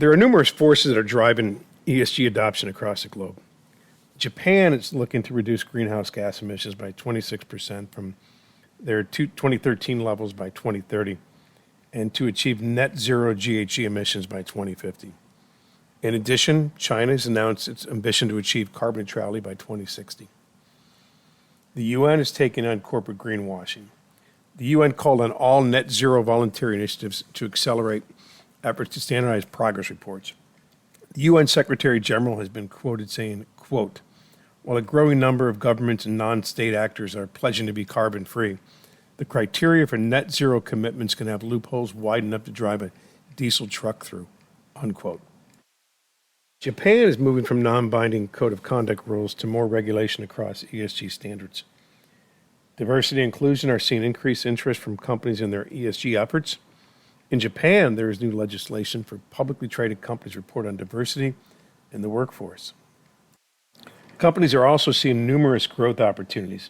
There are numerous forces that are driving ESG adoption across the globe. Japan is looking to reduce greenhouse gas emissions by 26% from their 2013 levels by 2030 and to achieve net zero GHG emissions by 2050. In addition, China has announced its ambition to achieve carbon neutrality by 2060. The UN is taking on corporate greenwashing. The UN called on all net zero voluntary initiatives to accelerate efforts to standardize progress reports. The UN Secretary General has been quoted saying, quote, "While a growing number of governments and non-state actors are pledging to be carbon-free, the criteria for net zero commitments can have loopholes wide enough to drive a diesel truck through," unquote. Japan is moving from non-binding code of conduct rules to more regulation across ESG standards. Diversity and inclusion are seeing increased interest from companies in their ESG efforts. In Japan, there is new legislation for publicly traded companies to report on diversity in the workforce. Companies are also seeing numerous growth opportunities.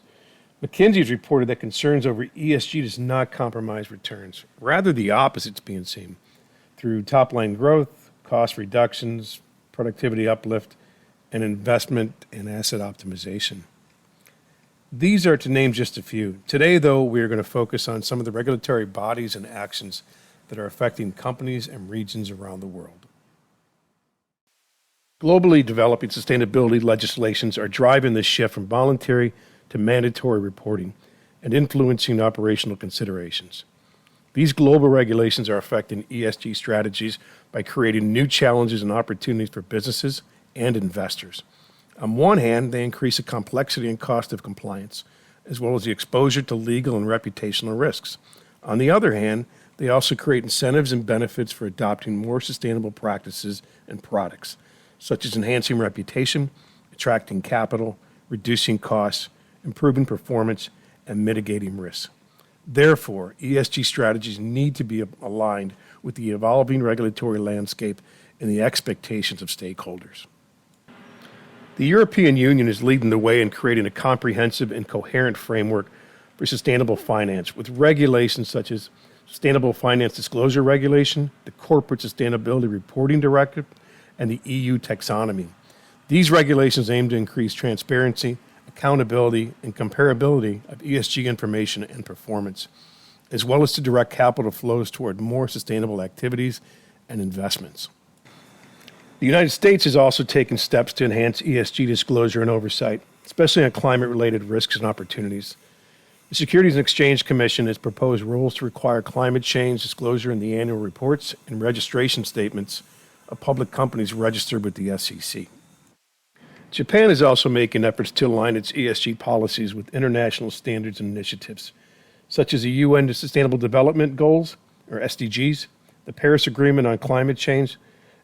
McKinsey has reported that concerns over ESG does not compromise returns. Rather, the opposite is being seen through top-line growth, cost reductions, productivity uplift, and investment and asset optimization. These are to name just a few. Today, though, we are going to focus on some of the regulatory bodies and actions that are affecting companies and regions around the world. Globally developing sustainability legislations are driving this shift from voluntary to mandatory reporting and influencing operational considerations. These global regulations are affecting ESG strategies by creating new challenges and opportunities for businesses and investors. On one hand, they increase the complexity and cost of compliance, as well as the exposure to legal and reputational risks. On the other hand, they also create incentives and benefits for adopting more sustainable practices and products, such as enhancing reputation, attracting capital, reducing costs, improving performance, and mitigating risks. Therefore, ESG strategies need to be aligned with the evolving regulatory landscape and the expectations of stakeholders. The European Union is leading the way in creating a comprehensive and coherent framework for sustainable finance with regulations such as Sustainable Finance Disclosure Regulation, the Corporate Sustainability Reporting Directive, and the EU Taxonomy. These regulations aim to increase transparency, accountability, and comparability of ESG information and performance, as well as to direct capital flows toward more sustainable activities and investments. The United States has also taken steps to enhance ESG disclosure and oversight, especially on climate-related risks and opportunities. The Securities and Exchange Commission has proposed rules to require climate change disclosure in the annual reports and registration statements of public companies registered with the SEC. Japan is also making efforts to align its ESG policies with international standards and initiatives, such as the UN Sustainable Development Goals, or SDGs, the Paris Agreement on Climate Change,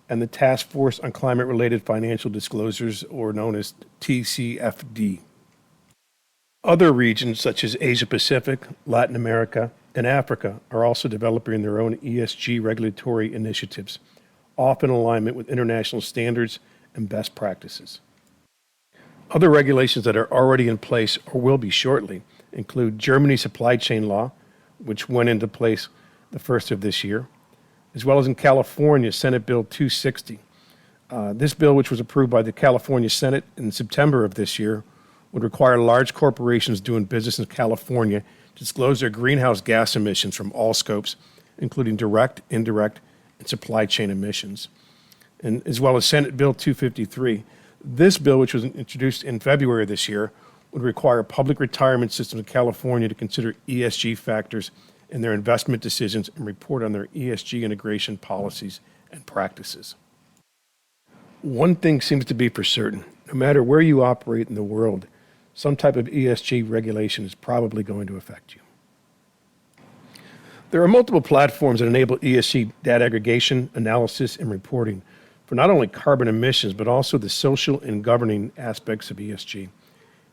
and the Task Force on Climate-Related Financial Disclosures, or known as TCFD. Other regions, such as Asia-Pacific, Latin America, and Africa, are also developing their own ESG regulatory initiatives, often in alignment with international standards and best practices. Other regulations that are already in place or will be shortly include Germany's supply chain law, which went into place the first of this year, as well as in California, Senate Bill 260. This bill, which was approved by the California Senate in September of this year, would require large corporations doing business in California to disclose their greenhouse gas emissions from all scopes, including direct, indirect, and supply chain emissions, and as well as Senate Bill 253. This bill, which was introduced in February of this year, would require public retirement systems in California to consider ESG factors in their investment decisions and report on their ESG integration policies and practices. One thing seems to be for certain: no matter where you operate in the world, some type of ESG regulation is probably going to affect you. There are multiple platforms that enable ESG data aggregation, analysis, and reporting for not only carbon emissions, but also the social and governing aspects of ESG.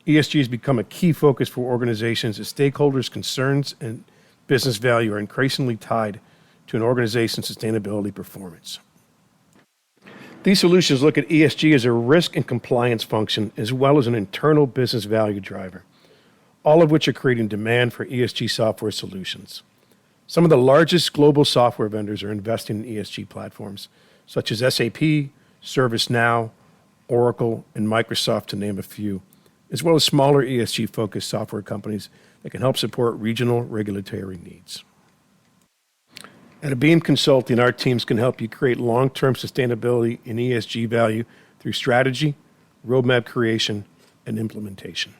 ESG has become a key focus for organizations as stakeholders' concerns and business value are increasingly tied to an organization's sustainability performance. These solutions look at ESG as a risk and compliance function as well as an internal business value driver, all of which are creating demand for ESG software solutions. Some of the largest global software vendors are investing in ESG platforms, such as SAP, ServiceNow, Oracle, and Microsoft, to name a few, as well as smaller ESG-focused software companies that can help support regional regulatory needs. At ABeam Consulting, our teams can help you create long-term sustainability and ESG value through strategy, roadmap creation, and implementation.